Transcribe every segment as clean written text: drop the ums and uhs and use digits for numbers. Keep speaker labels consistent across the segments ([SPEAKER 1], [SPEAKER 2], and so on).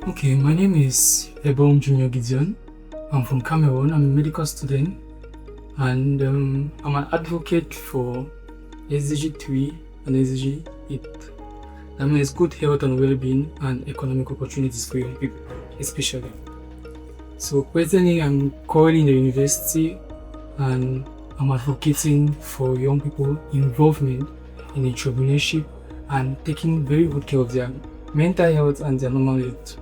[SPEAKER 1] Okay, my name is Ebong Gideon. I'm from Cameroon. I'm a medical student and I'm an advocate for SDG 3 and SDG 8. That means good health and well-being and economic opportunities for young people, especially. So presently I'm currently in the university and I'm advocating for young people involvement in entrepreneurship and taking very good care of their mental health and their normal health.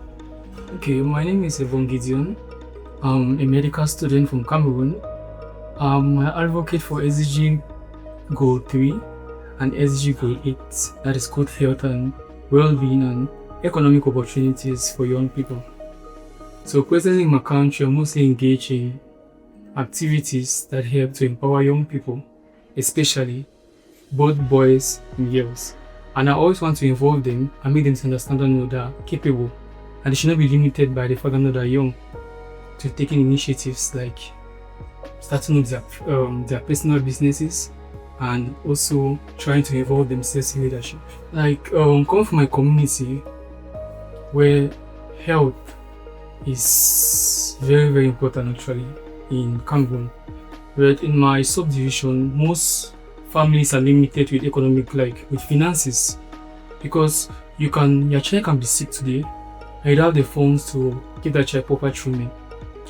[SPEAKER 1] Okay, my name is Ebong Gideon. I'm a medical student from Cameroon. I'm an advocate for SDG Goal 3 and SDG Goal 8, that is good health and well-being and economic opportunities for young people. So presently in my country, I'm mostly engaged in activities that help to empower young people, especially both boys and girls. And I always want to involve them and make them understand and know they are capable, and they should not be limited by the fact that they are young to taking initiatives like starting up their personal businesses and also trying to involve themselves in leadership. Coming from my community where health is very, very important actually in Cameroon. But in my subdivision, most families are limited with with finances, because your child can be sick today and you don't have the funds to give that child proper treatment.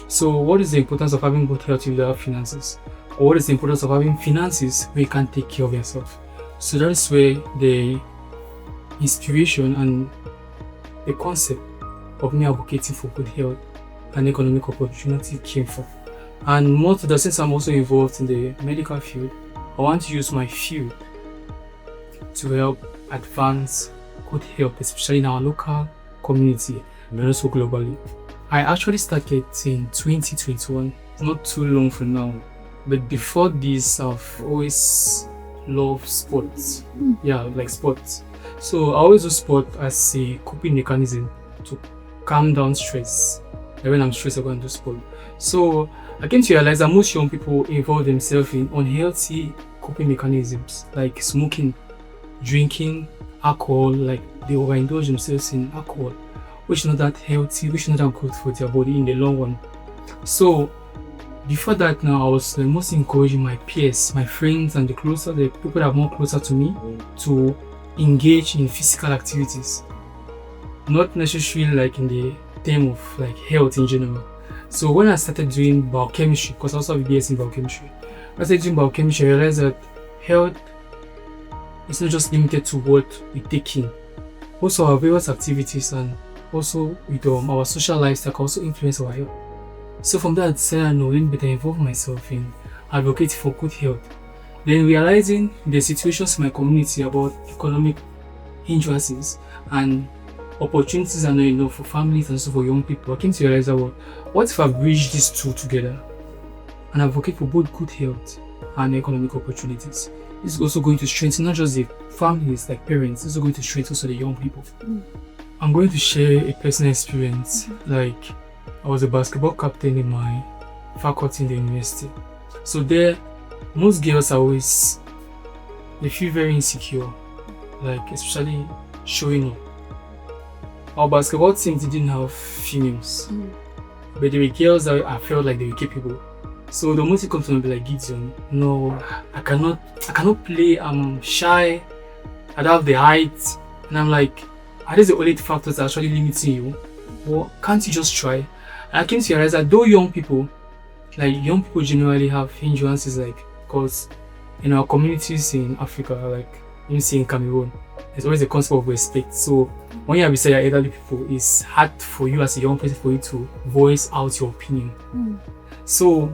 [SPEAKER 1] So what is the importance of having good health if you don't have finances? Or what is the importance of having finances where you can take care of yourself? So that is where the inspiration and the concept of me advocating for good health and economic opportunity came from. And more to that, since I'm also involved in the medical field, I want to use my field to help advance good health, especially in our local community and also globally. I actually started in 2021, not too long from now. But before this, I've always loved sports. Yeah, like sports. So I always do sport as a coping mechanism to calm down stress. And when I'm stressed, I go and do sport. So I came to realize that most young people involve themselves in unhealthy coping mechanisms like smoking, drinking, alcohol, like they overindulge themselves in alcohol, which is not that healthy, which is not that good for their body in the long run. So before that now, I was mostly encouraging my peers, my friends and the people that are more closer to me to engage in physical activities. Not necessarily like in the term of like health in general. So when I started doing biochemistry, because I also have a BS in biochemistry, when I started doing biochemistry, I realized that health is not just limited to what we take in. Also our various activities and also with our social lifestyle can also influence our health. So from that I decided I know better involve myself in advocating for good health. Then realizing the situations in my community about economic hindrances and opportunities are not enough for families and also for young people, I came to realize that what if I bridge these two together and advocate for both good health and economic opportunities? This is also going to strengthen not just the families like parents, this is going to strengthen also the young people. I'm going to share a personal experience. Like I was a basketball captain in my faculty in the university. So there, most girls are always, they feel very insecure, like especially showing up. Our basketball team didn't have females, but there were girls that I felt like they were capable. So the most comes to me be like, Gideon, no, I cannot play. I'm shy. I don't have the height, and I'm like, are these the only factors that are actually limiting you? Or can't you just try? And I came to realize that though young people generally have hindrances, because in our communities in Africa, like you see in Cameroon, there's always a concept of respect. So when you are beside your elderly people, it's hard for you as a young person for you to voice out your opinion. So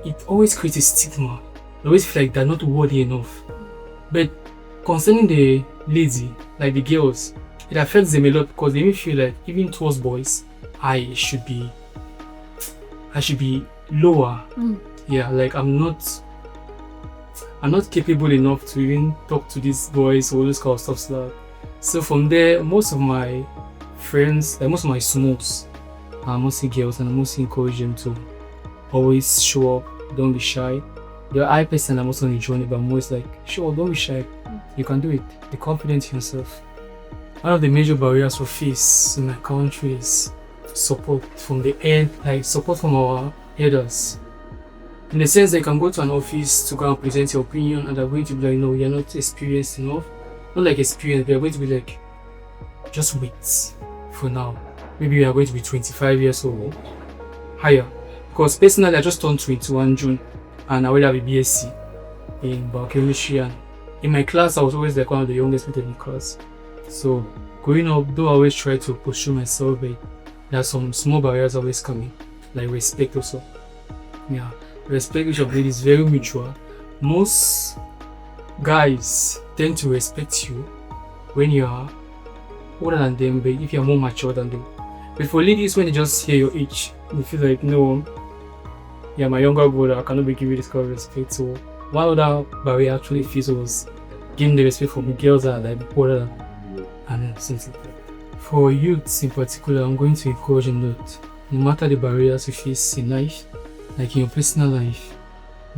[SPEAKER 1] it always creates a stigma. They always feel like they're not worthy enough. But concerning the lazy, like the girls, it affects them a lot because they may feel like even towards boys, I should be lower. Yeah, like I'm not capable enough to even talk to these boys or those kind of stuff like that. So from there, most of my friends, like most of my smokes, are mostly girls, and I mostly encourage them to always show up, don't be shy. The I person I'm also on the journey, but I'm always like, sure, don't be shy. You can do it. Be confident in yourself. one of the major barriers we face in my country is support from the end, like support from our elders. In the sense that you can go to an office to go and present your opinion, and they're going to be like, no, you're not experienced enough. Not like experienced, they're going to be like, just wait for now. Maybe you are going to be 25 years old, higher. Because personally, I just turned 21 June, and I will have a BSc in biochemistry. And in my class, I was always like one of the youngest people in the class. So growing up, though I always try to pursue myself, but there are some small barriers always coming, like respect also. Yeah, respect which I believe is very mutual. Most guys tend to respect you when you are older than them, but if you are more mature than them. But for ladies, when they just hear your age, they feel like, no, you're my younger brother, I cannot be giving this kind of respect. So one other barrier actually feels was giving the respect from the girls that are like older and things like that. For youths in particular, I'm going to encourage them that no matter the barriers you face in life, like in your personal life,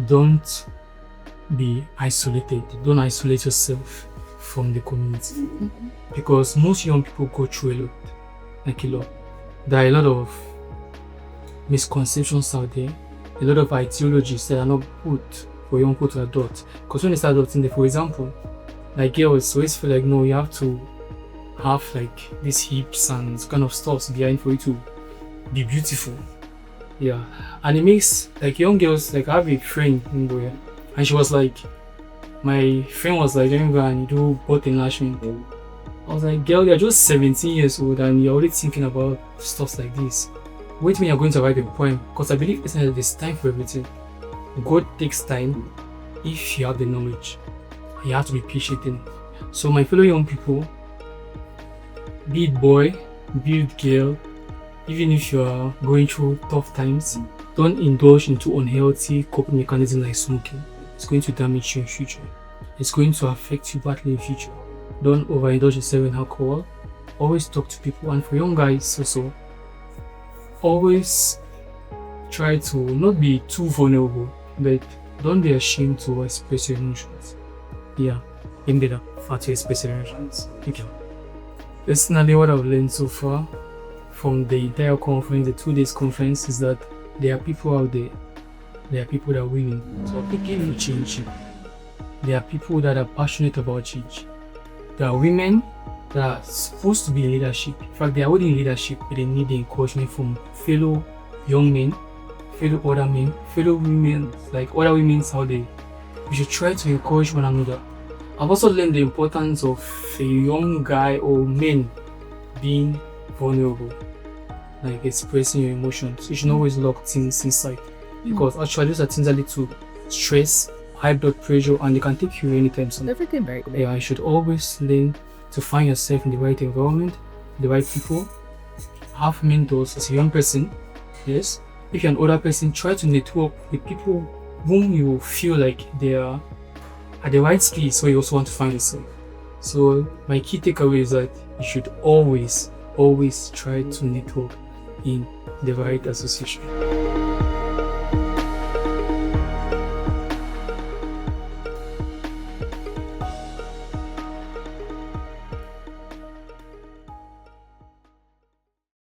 [SPEAKER 1] don't be isolated. Don't isolate yourself from the community. Because most young people go through a lot. Like a lot. There are a lot of misconceptions out there, a lot of ideologies that are not put for young people to adopt. Because when they start adopting them, for example, like girls always feel like, no, you have to have like these hips and kind of stuff behind for you to be beautiful. Yeah, and it makes like young girls, like I have a friend in Boya, and she was like, my friend was like, let me go and do butt enlargement. I was like, girl, you're just 17 years old and you're already thinking about stuff like this. Wait when you're going to write a poem, because I believe there's time for everything. God takes time if you have the knowledge. You have to be patient in it. So my fellow young people, be it boy, be it girl, even if you are going through tough times, don't indulge into unhealthy coping mechanisms like smoking. It's going to damage you in future. It's going to affect you badly in future. Don't overindulge yourself in alcohol. Always talk to people. And for young guys also, always try to not be too vulnerable, but don't be ashamed to express your emotions. Yeah, indeed, to express your emotions. Thank you. Personally, what I've learned so far from the entire conference, the 2 days conference, is that there are people out there. There are people that are willing to advocate for change. There are people that are passionate about change. There are women that are supposed to be in leadership. In fact, they are already in leadership, but they need the encouragement from fellow young men, fellow other men, fellow women, like other women out there. We should try to encourage one another. I've also learned the importance of a young guy or men being vulnerable, like expressing your emotions. You should not always lock things inside, because actually those are things that lead to stress, high blood pressure, and they can take you anytime soon.
[SPEAKER 2] Everything very good.
[SPEAKER 1] Yeah, you should always learn to find yourself in the right environment, the right people. Have mentors as a young person. Yes. If you're an older person, try to network with people whom you feel like they are at the right space where you also want to find yourself. So my key takeaway is that you should always try to network in the right association.